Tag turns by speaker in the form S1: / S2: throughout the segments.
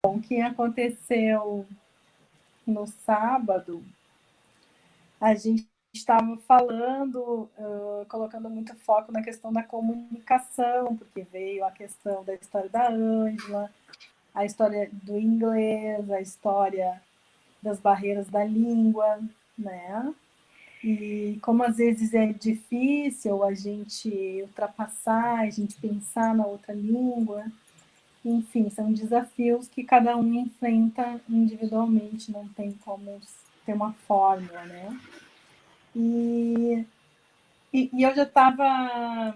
S1: o que aconteceu no sábado, a gente estava falando, colocando muito foco na questão da comunicação, porque veio a questão da história da Ângela, a história do inglês, a história das barreiras da língua, né? E como às vezes é difícil a gente ultrapassar, a gente pensar na outra língua, enfim, são desafios que cada um enfrenta individualmente, não tem como ter uma fórmula, né? E eu já estava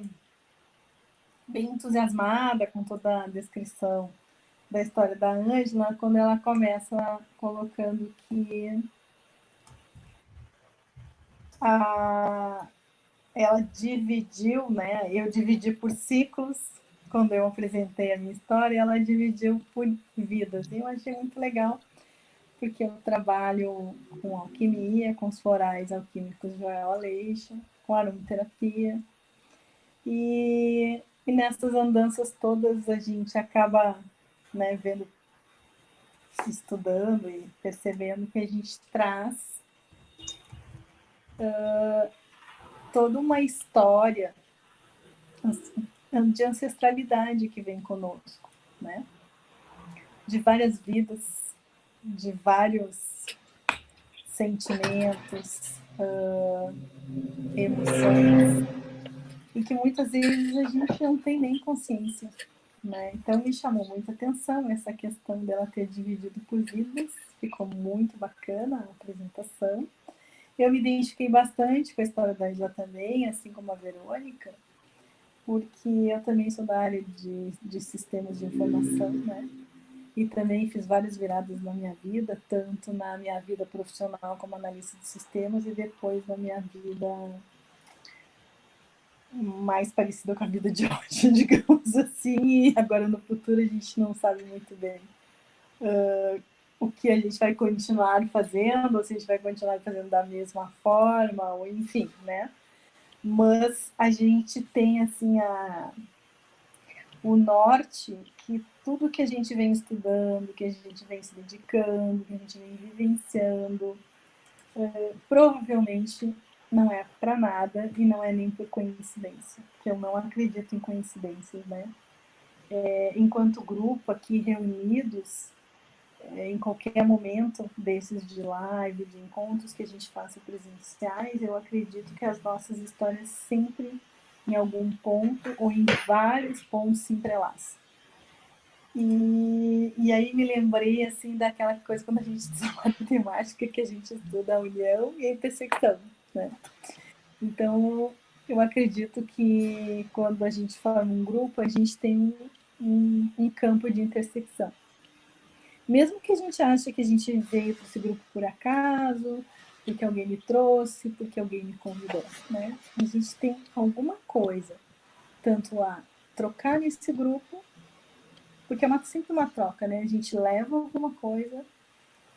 S1: bem entusiasmada com toda a descrição da história da Ângela, quando ela começa colocando que a, ela dividiu, né? Eu dividi por ciclos, quando eu apresentei a minha história, ela dividiu por vidas. E eu achei muito legal, porque eu trabalho com alquimia, com os florais alquímicos Joel Aleixo, com aromaterapia. E nessas andanças todas a gente acaba, né, vendo, estudando e percebendo que a gente traz toda uma história de ancestralidade que vem conosco, né? De várias vidas, de vários sentimentos, emoções, e que muitas vezes a gente não tem nem consciência, né? Então me chamou muita atenção essa questão dela ter dividido por vidas, ficou muito bacana a apresentação. Eu me identifiquei bastante com a história da Angela também, assim como a Verônica, porque eu também sou da área de sistemas de informação, né? E também fiz várias viradas na minha vida, tanto na minha vida profissional como analista de sistemas e depois na minha vida mais parecida com a vida de hoje, digamos assim, e agora no futuro a gente não sabe muito bem o que a gente vai continuar fazendo, ou se a gente vai continuar fazendo da mesma forma, ou enfim, né? Mas a gente tem, assim, o norte que tudo que a gente vem estudando, que a gente vem se dedicando, que a gente vem vivenciando, provavelmente não é para nada e não é nem por coincidência, porque eu não acredito em coincidências, né? Enquanto grupo aqui reunidos, em qualquer momento desses de live, de encontros que a gente faça presenciais, eu acredito que as nossas histórias sempre, em algum ponto ou em vários pontos, se entrelaçam. E aí me lembrei assim daquela coisa quando a gente estuda matemática, que a gente estuda a união e a intersecção, né? Então eu acredito que quando a gente forma um grupo, a gente tem um campo de intersecção. Mesmo que a gente ache que a gente veio para esse grupo por acaso, porque alguém me trouxe, porque alguém me convidou, né? A gente tem alguma coisa, tanto a trocar nesse grupo, porque é sempre uma troca, né? A gente leva alguma coisa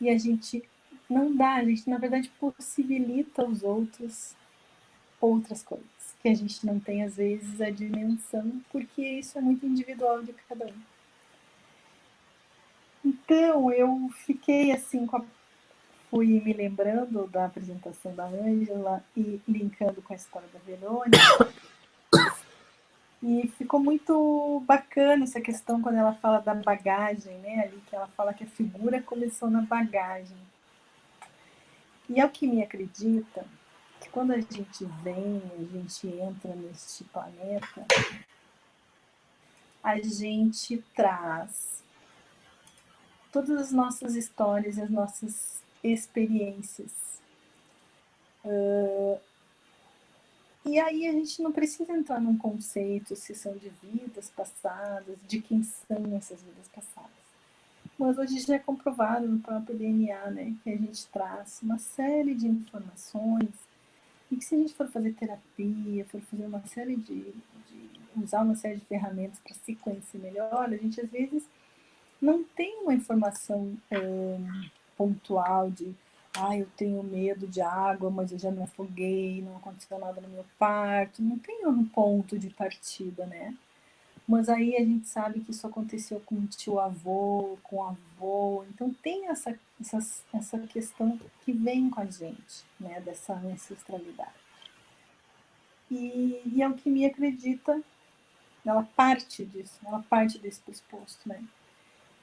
S1: e a gente não dá, a gente na verdade possibilita aos outros outras coisas, que a gente não tem às vezes a dimensão, porque isso é muito individual de cada um. Então eu fiquei assim fui me lembrando da apresentação da Ângela e linkando com a história da Verônica. E ficou muito bacana essa questão quando ela fala da bagagem, né? Ali que ela fala que a figura começou na bagagem. E é o que me acredita que quando a gente vem, a gente entra neste planeta, a gente traz todas as nossas histórias e as nossas experiências. E aí a gente não precisa entrar num conceito se são de vidas passadas, de quem são essas vidas passadas. Mas hoje já é comprovado no próprio DNA, né, que a gente traz uma série de informações e que se a gente for fazer terapia, for fazer uma série usar uma série de ferramentas para se conhecer melhor, a gente às vezes não tem uma informação pontual de eu tenho medo de água, mas eu já me afoguei, não aconteceu nada no meu parto. Não tem um ponto de partida, né? Mas aí a gente sabe que isso aconteceu com o tio-avô, com o avô. Então tem essa questão que vem com a gente, né? Dessa ancestralidade. E a alquimia acredita, ela parte disso, ela parte desse pressuposto, né?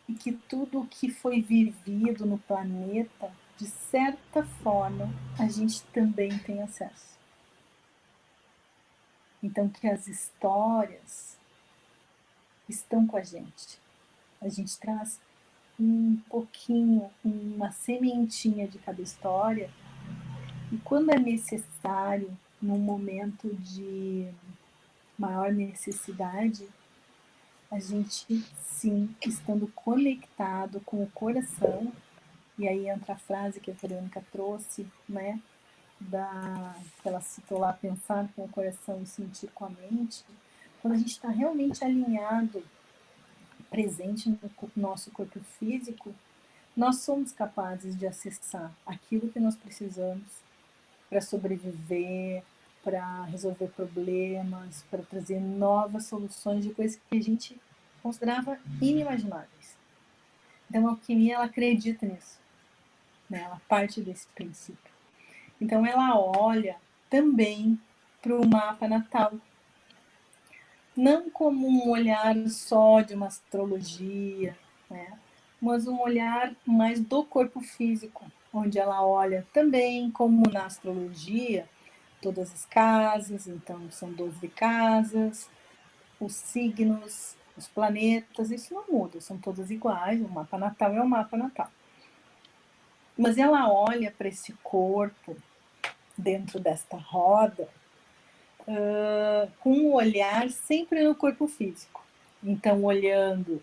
S1: E que tudo o que foi vivido no planeta, de certa forma, a gente também tem acesso. Então que as histórias estão com a gente. A gente traz um pouquinho, uma sementinha de cada história, e quando é necessário, num momento de maior necessidade, a gente, sim, estando conectado com o coração, e aí entra a frase que a Verônica trouxe, né, que ela citou lá, pensar com o coração e sentir com a mente, quando a gente está realmente alinhado, presente no nosso corpo físico, nós somos capazes de acessar aquilo que nós precisamos para sobreviver, para resolver problemas, para trazer novas soluções de coisas que a gente considerava inimagináveis. Então a alquimia ela acredita nisso, né? Ela parte desse princípio. Então ela olha também para o mapa natal, não como um olhar só de uma astrologia, né? Mas um olhar mais do corpo físico, onde ela olha também, como na astrologia, todas as casas, então são 12 casas, os signos, os planetas, isso não muda, são todas iguais, o mapa natal é o mapa natal. Mas ela olha para esse corpo dentro desta roda com um olhar sempre no corpo físico. Então, olhando,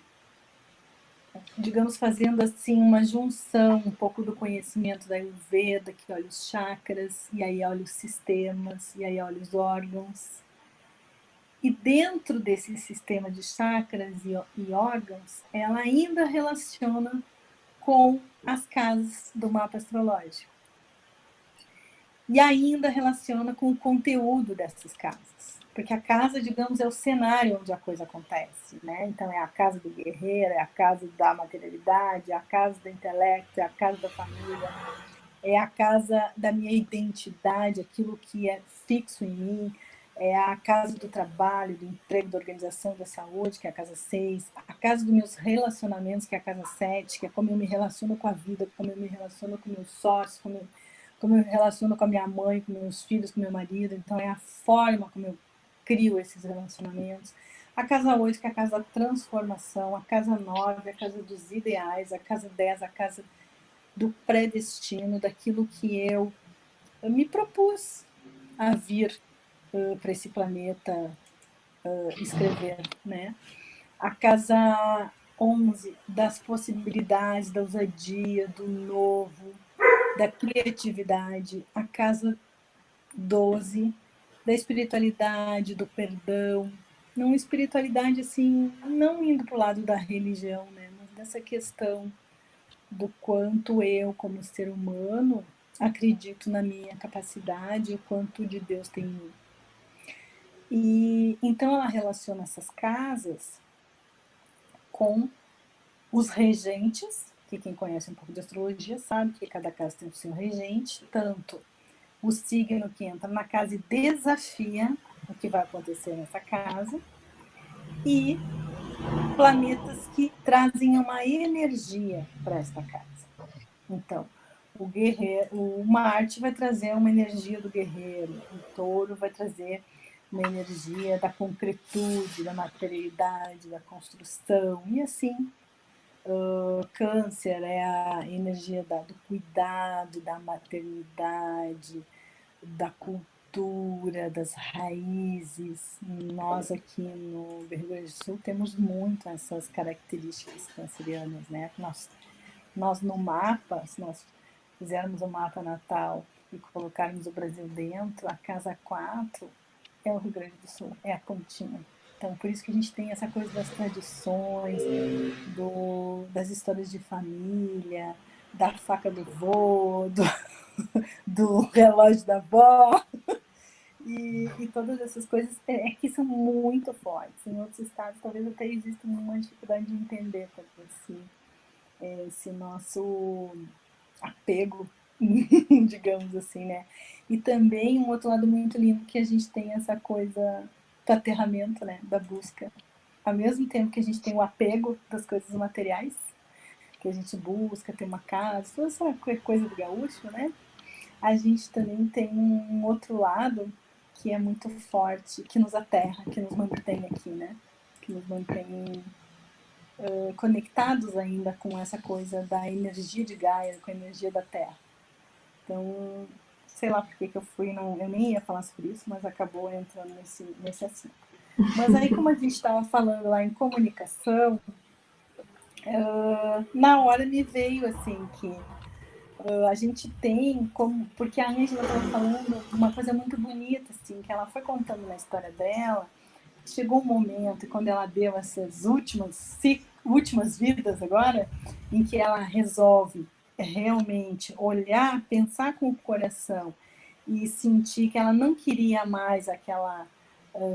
S1: digamos, fazendo assim uma junção um pouco do conhecimento da Ayurveda, que olha os chakras, e aí olha os sistemas, e aí olha os órgãos. E dentro desse sistema de chakras e órgãos, ela ainda relaciona com as casas do mapa astrológico. E ainda relaciona com o conteúdo dessas casas. Porque a casa, digamos, é o cenário onde a coisa acontece, né? Então é a casa do guerreiro, é a casa da materialidade, é a casa do intelecto, é a casa da família, é a casa da minha identidade, aquilo que é fixo em mim, é a casa do trabalho, do emprego, da organização, da saúde, que é a casa 6, a casa dos meus relacionamentos, que é a casa 7, que é como eu me relaciono com a vida, como eu me relaciono com meus sócios, como eu me relaciono com a minha mãe, com meus filhos, com meu marido. Então é a forma como eu crio esses relacionamentos. A casa 8, que é a casa da transformação, a casa 9, a casa dos ideais, a casa 10, a casa do predestino, daquilo que eu me propus a vir para esse planeta escrever, né? A casa 11 das possibilidades, da ousadia, do novo, da criatividade. A casa 12 da espiritualidade, do perdão. Não espiritualidade assim, não indo para o lado da religião, né? Mas dessa questão do quanto eu, como ser humano, acredito na minha capacidade, o quanto de Deus tem em mim. E então ela relaciona essas casas com os regentes, que quem conhece um pouco de astrologia sabe que cada casa tem o seu regente, tanto o signo que entra na casa e desafia o que vai acontecer nessa casa, e planetas que trazem uma energia para esta casa. Então, o guerreiro, o Marte vai trazer uma energia do guerreiro, o Touro vai trazer uma energia da concretude, da materialidade, da construção, e assim, o Câncer é a energia do cuidado, da maternidade, da cultura, das raízes. Nós aqui no Rio Grande do Sul temos muito essas características cancerianas, né? Nós no mapa, se nós fizermos um mapa natal e colocarmos o Brasil dentro, a casa 4 é o Rio Grande do Sul, é a pontinha. Então, por isso que a gente tem essa coisa das tradições, das histórias de família, da faca do vô, do relógio da avó. e todas essas coisas é que são muito fortes. Em outros estados talvez até exista uma dificuldade de entender esse nosso apego, digamos assim, né? E também um outro lado muito lindo que a gente tem essa coisa do aterramento, né? Da busca. Ao mesmo tempo que a gente tem o apego das coisas materiais, que a gente busca ter uma casa, toda essa coisa do gaúcho, né? A gente também tem um outro lado que é muito forte, que nos aterra, que nos mantém aqui, né? Que nos mantém conectados ainda com essa coisa da energia de Gaia, com a energia da Terra. Então, sei lá por que eu fui, não, eu nem ia falar sobre isso, mas acabou entrando nesse assunto. Mas aí, como a gente estava falando lá em comunicação, na hora me veio assim que a gente tem como, porque a Ângela estava falando uma coisa muito bonita, assim, que ela foi contando na história dela, chegou um momento, quando ela deu essas últimas vidas agora, em que ela resolve realmente olhar, pensar com o coração e sentir que ela não queria mais aquela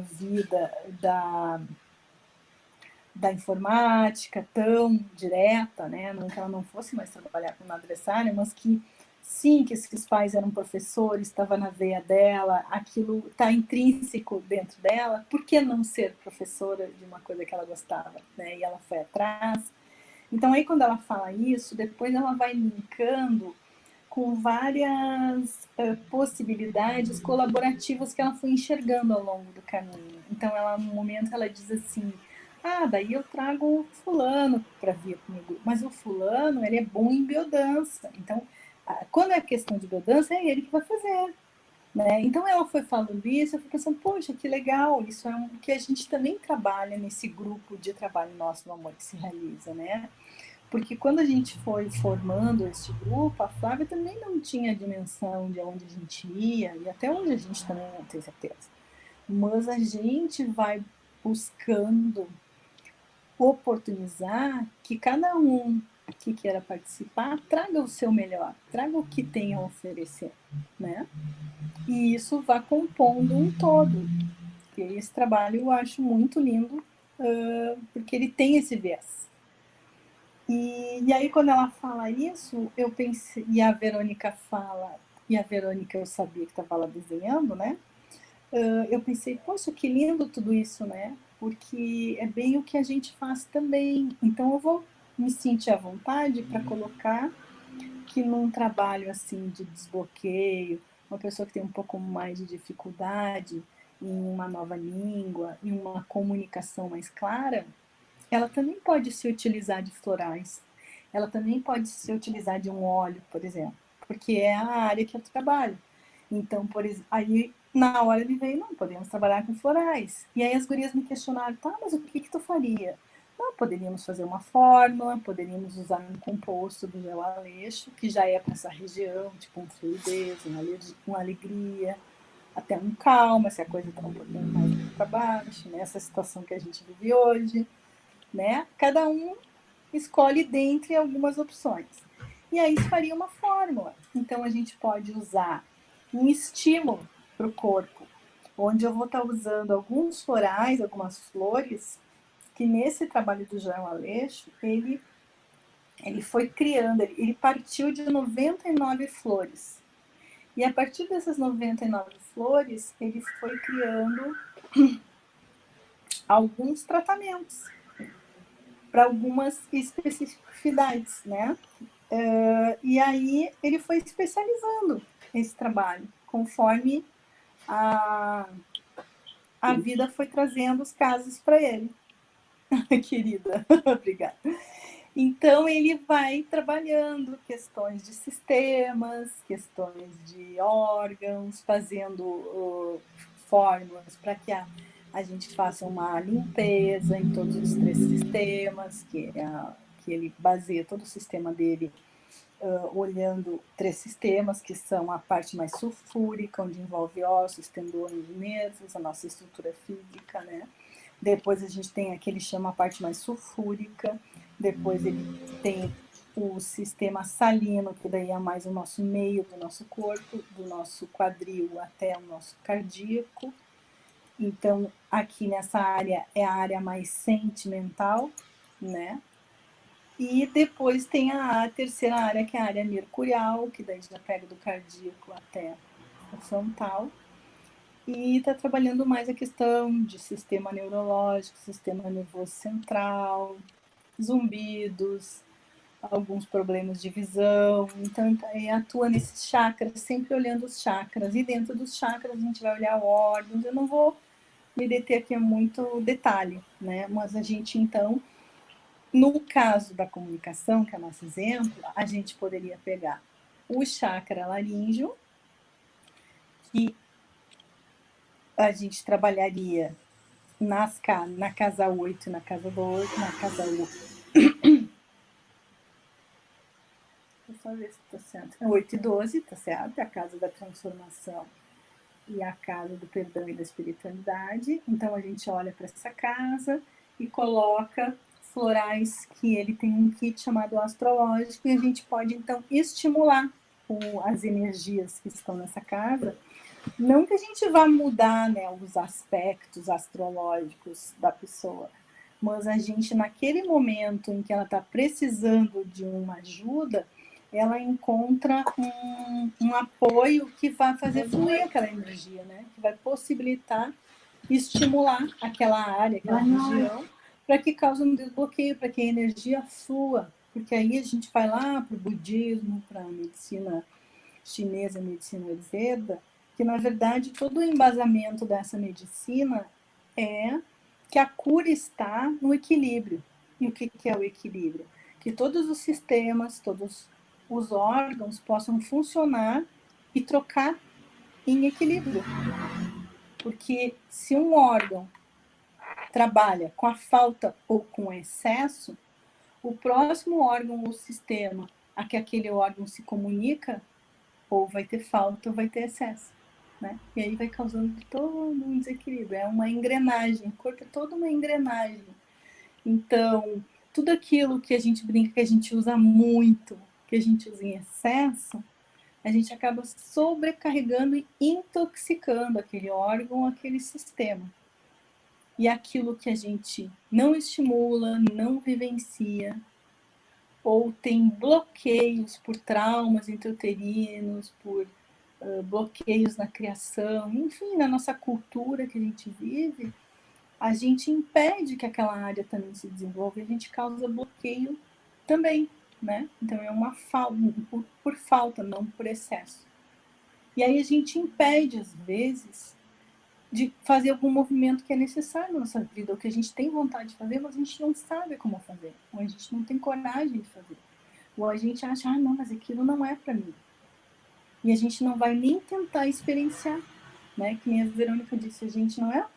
S1: vida da informática tão direta, né? Não que ela não fosse mais trabalhar com uma adversária, mas que sim, que os pais eram professores, estava na veia dela, aquilo está intrínseco dentro dela, por que não ser professora de uma coisa que ela gostava, né? E ela foi atrás. Então aí quando ela fala isso, depois ela vai linkando com várias possibilidades colaborativas que ela foi enxergando ao longo do caminho. Então ela, no momento, ela diz assim: ah, daí eu trago o fulano para vir comigo, mas o fulano, ele é bom em biodança, então quando é questão de biodança, é ele que vai fazer. Né? Então ela foi falando isso, eu fui pensando, poxa, que legal, isso é que a gente também trabalha nesse grupo de trabalho nosso no Amor que se Realiza, né? Porque quando a gente foi formando este grupo, a Flávia também não tinha a dimensão de onde a gente ia, e até onde a gente também não tem certeza. Mas a gente vai buscando oportunizar que cada um que queira participar traga o seu melhor, traga o que tem a oferecer, né? E isso vai compondo um todo. E esse trabalho eu acho muito lindo, porque ele tem esse viés. E aí, quando ela fala isso, eu pensei, e a Verônica fala, e a Verônica eu sabia que estava lá desenhando, né? Eu pensei, poxa, que lindo tudo isso, né? Porque é bem o que a gente faz também. Então, eu vou me sentir à vontade para colocar que num trabalho assim de desbloqueio, uma pessoa que tem um pouco mais de dificuldade em uma nova língua, em uma comunicação mais clara, ela também pode se utilizar de florais. Ela também pode se utilizar de um óleo, por exemplo, porque é a área que eu trabalho. Então, por exemplo, aí na hora ele veio, não, podemos trabalhar com florais. E aí as gurias me questionaram, tá, mas o que tu faria? Não, poderíamos fazer uma fórmula, poderíamos usar um composto do gel Aleixo, que já é para essa região, tipo um fluidez, uma alegria, até um calma, se a coisa está um pouquinho mais para baixo, nessa situação que a gente vive hoje, né? Cada um escolhe dentre algumas opções. E aí isso faria uma fórmula. Então a gente pode usar um estímulo para o corpo, onde eu vou estar usando alguns florais, algumas flores, que nesse trabalho do João Aleixo, ele foi criando, ele partiu de 99 flores. E a partir dessas 99 flores, ele foi criando alguns tratamentos para algumas especificidades, né? E aí ele foi especializando esse trabalho, conforme a vida foi trazendo os casos para ele. Querida, obrigada. Então ele vai trabalhando questões de sistemas, questões de órgãos, fazendo fórmulas para que a gente faça uma limpeza em todos os 3 sistemas, que ele baseia todo o sistema dele olhando 3 sistemas, que são a parte mais sulfúrica, onde envolve ossos, tendões e nervos, a nossa estrutura física, né? Depois a gente tem aquele chama a parte mais sulfúrica, depois ele tem o sistema salino, que daí é mais o nosso meio do nosso corpo, do nosso quadril até o nosso cardíaco. Então, aqui nessa área é a área mais sentimental, né? E depois tem a terceira área, que é a área mercurial, que daí já pega do cardíaco até o frontal. E está trabalhando mais a questão de sistema neurológico, sistema nervoso central, zumbidos, alguns problemas de visão. Então, atua nesses chakras, sempre olhando os chakras. E dentro dos chakras a gente vai olhar órgãos. Eu não vou me deter aqui em muito detalhe, né? Mas a gente, então, no caso da comunicação, que é o nosso exemplo, a gente poderia pegar o chakra laríngeo, que a gente trabalharia na casa 8 e na casa 12, na casa 8. Vou só ver se está certo. 8 e 12, tá certo? É a casa da transformação e a casa do perdão e da espiritualidade. Então a gente olha para essa casa e coloca florais que ele tem um kit chamado astrológico, e a gente pode então estimular as energias que estão nessa casa. Não que a gente vá mudar, né, os aspectos astrológicos da pessoa, mas a gente, naquele momento em que ela está precisando de uma ajuda, ela encontra um apoio que vai fazer fluir aquela energia, né? Que vai possibilitar estimular aquela área, aquela região, para que cause um desbloqueio, para que a energia flua. Porque aí a gente vai lá para o budismo, para a medicina chinesa, a medicina ayurveda, que na verdade todo o embasamento dessa medicina é que a cura está no equilíbrio. E o que é o equilíbrio? Que todos os sistemas, todos os órgãos possam funcionar e trocar em equilíbrio. Porque se um órgão trabalha com a falta ou com o excesso, o próximo órgão ou sistema a que aquele órgão se comunica, ou vai ter falta ou vai ter excesso. Né? E aí vai causando todo um desequilíbrio. É uma engrenagem, o corpo é toda uma engrenagem. Então, tudo aquilo que a gente brinca, que a gente usa muito, que a gente usa em excesso, a gente acaba sobrecarregando e intoxicando aquele órgão, aquele sistema. E aquilo que a gente não estimula, não vivencia, ou tem bloqueios por traumas intrauterinos, por bloqueios na criação, enfim, na nossa cultura que a gente vive, a gente impede que aquela área também se desenvolva e a gente causa bloqueio também, né? Então é uma falta, por falta, não por excesso. E aí a gente impede, às vezes, de fazer algum movimento que é necessário na nossa vida, ou que a gente tem vontade de fazer, mas a gente não sabe como fazer, ou a gente não tem coragem de fazer. Ou a gente acha, não, mas aquilo não é para mim. E a gente não vai nem tentar experienciar, né? Que nem a Verônica disse, a gente não é...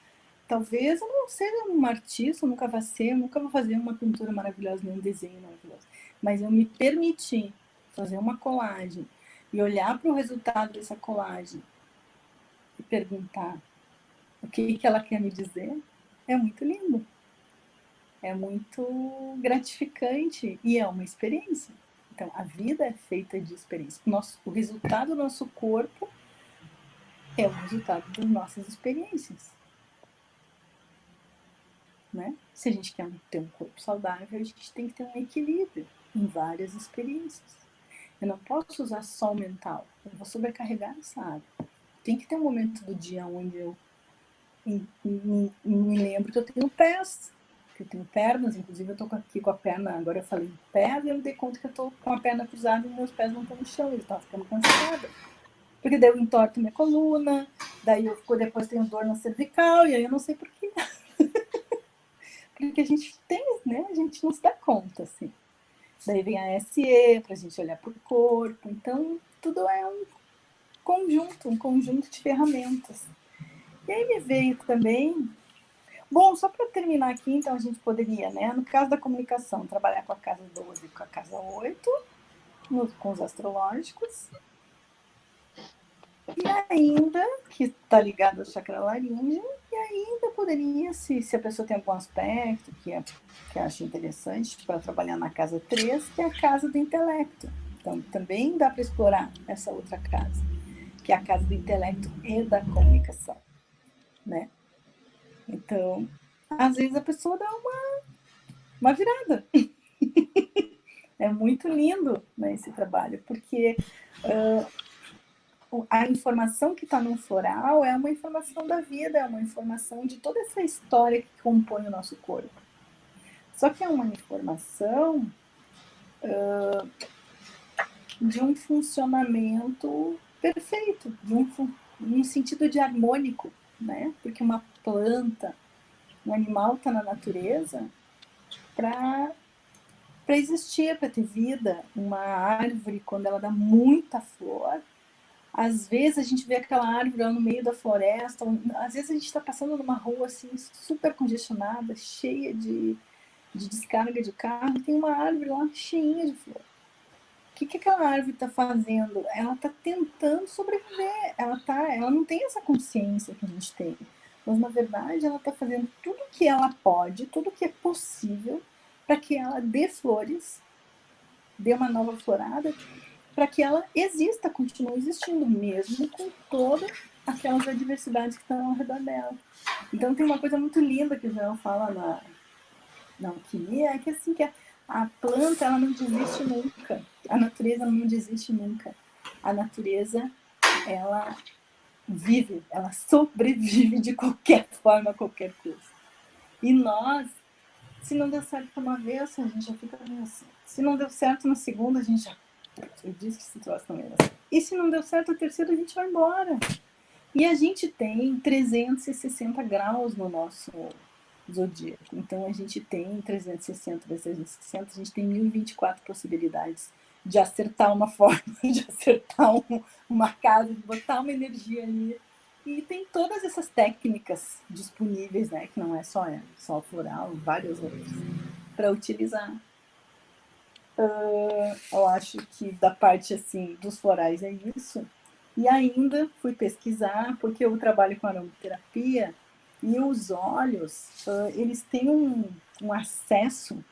S1: Talvez eu não seja uma artista, nunca vou ser, nunca vou fazer uma pintura maravilhosa, nem um desenho maravilhoso. Mas eu me permitir fazer uma colagem e olhar para o resultado dessa colagem e perguntar o que ela quer me dizer, é muito lindo. É muito gratificante e é uma experiência. Então, a vida é feita de experiência. O resultado do nosso corpo é o resultado das nossas experiências. Né? Se a gente quer ter um corpo saudável, a gente tem que ter um equilíbrio em várias experiências. Eu não posso usar só o mental, eu vou sobrecarregar essa área. Tem que ter um momento do dia onde eu me lembro que eu tenho pés, que eu tenho pernas, inclusive eu estou aqui com a perna, agora eu falei pés e eu me dei conta que eu estou com a perna cruzada e meus pés não estão no chão, eles estão ficando cansados. Porque daí eu entorto minha coluna, daí eu depois tenho dor na cervical, e aí eu não sei porquê. Porque a gente tem, né? A gente não se dá conta, assim. Daí vem a SE, para a gente olhar para o corpo. Então, tudo é um conjunto de ferramentas. E aí me veio também... Bom, só para terminar aqui, então a gente poderia, né? No caso da comunicação, trabalhar com a casa 12 e com a casa 8, com os astrológicos. E ainda, que está ligado ao chakra laríngeo, e ainda poderia, se a pessoa tem algum aspecto que acha interessante para trabalhar na casa 3, que é a casa do intelecto. Então, também dá para explorar essa outra casa, que é a casa do intelecto e da comunicação, né? Então, às vezes a pessoa dá uma virada. É muito lindo, né, esse trabalho, porque a informação que está no floral é uma informação da vida, é uma informação de toda essa história que compõe o nosso corpo. Só que é uma informação de um funcionamento perfeito, um sentido de harmônico, né? Porque uma planta, um animal está na natureza para existir, para ter vida. Uma árvore, quando ela dá muita flor, às vezes a gente vê aquela árvore lá no meio da floresta, às vezes a gente está passando numa rua assim, super congestionada, cheia de descarga de carro, tem uma árvore lá cheinha de flor. O que aquela árvore está fazendo? Ela está tentando sobreviver, ela não tem essa consciência que a gente tem, mas na verdade ela está fazendo tudo o que ela pode, tudo o que é possível para que ela dê flores, dê uma nova florada, para que ela exista, continue existindo, mesmo com todas aquelas adversidades que estão ao redor dela. Então tem uma coisa muito linda que o Joel fala na alquimia, é que assim, que a planta ela não desiste nunca, a natureza não desiste nunca. A natureza, ela vive, ela sobrevive de qualquer forma, qualquer coisa. E nós, se não deu certo uma vez, a gente já fica meio assim. Se não deu certo na segunda, a gente já... Eu disse que esse troço não era assim. E se não deu certo a terceira, a gente vai embora. E a gente tem 360 graus no nosso zodíaco. Então a gente tem 360 vezes 360, a gente tem 1024 possibilidades de acertar uma forma, de acertar uma casa, de botar uma energia ali. E tem todas essas técnicas disponíveis, né? Que não é só floral, várias outras, para utilizar. Eu acho que da parte assim dos florais é isso. E ainda fui pesquisar, porque eu trabalho com aromaterapia, e os óleos, eles têm um acesso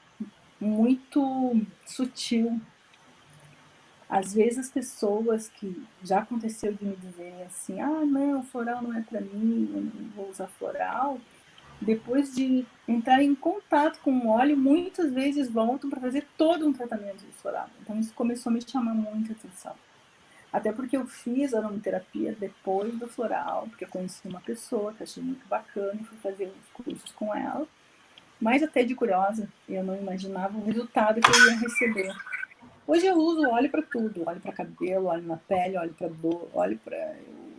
S1: muito sutil. Às vezes as pessoas que já aconteceu de me dizerem assim, ah, não, floral não é para mim, eu não vou usar floral, depois de entrar em contato com o óleo, muitas vezes voltam para fazer todo um tratamento de floral. Então isso começou a me chamar muita atenção. Até porque eu fiz aromaterapia depois do floral, porque eu conheci uma pessoa que achei muito bacana e fui fazer uns cursos com ela. Mas até de curiosa, eu não imaginava o resultado que eu ia receber. Hoje eu uso óleo para tudo, óleo para cabelo, óleo na pele, óleo para dor, óleo para...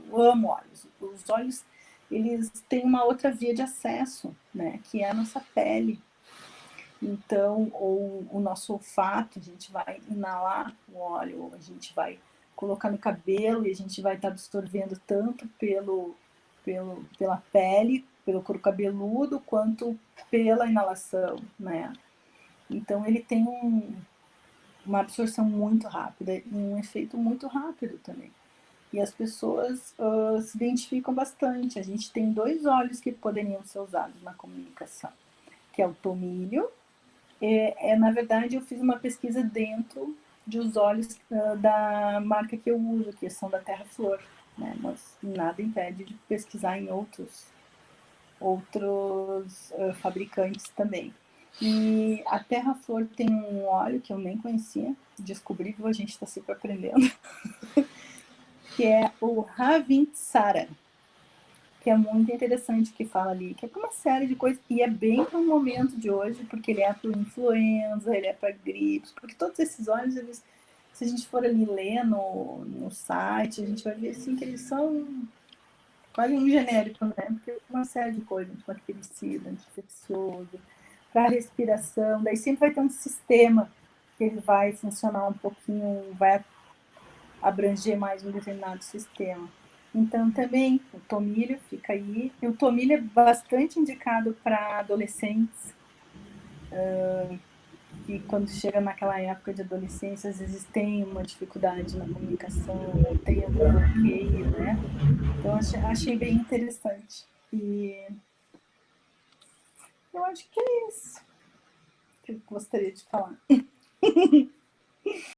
S1: Eu amo óleos. Os óleos, eles têm uma outra via de acesso, né, que é a nossa pele. Então, ou o nosso olfato, a gente vai inalar o óleo, ou a gente vai colocar no cabelo e a gente vai estar absorvendo tanto pela pele, pelo couro cabeludo, quanto pela inalação, né? Então, ele tem uma absorção muito rápida e um efeito muito rápido também. E as pessoas se identificam bastante. A gente tem 2 óleos que poderiam ser usados na comunicação, que é o tomilho. Na verdade, eu fiz uma pesquisa dentro dos óleos da marca que eu uso, que são da Terra Flor, né? Mas nada impede de pesquisar em outros fabricantes também. E a Terra Flor tem um óleo que eu nem conhecia, descobri, a gente está sempre aprendendo, que é o Ravintsara, que é muito interessante que fala ali, que é para uma série de coisas, e é bem para o momento de hoje, porque ele é para influenza, ele é para gripes, porque todos esses óleos, eles, se a gente for ali ler no site, a gente vai ver assim, que eles são quase um genérico, né? Porque é uma série de coisas, anti-bactericida, anti-infeccioso, para respiração, daí sempre vai ter um sistema que ele vai funcionar um pouquinho, vai abranger mais um determinado sistema. Então, também, o tomilho fica aí. E o tomilho é bastante indicado para adolescentes, que quando chega naquela época de adolescência, às vezes tem uma dificuldade na comunicação, ou tem algum bloqueio, né? Então, achei bem interessante. E eu acho que é isso que eu gostaria de falar.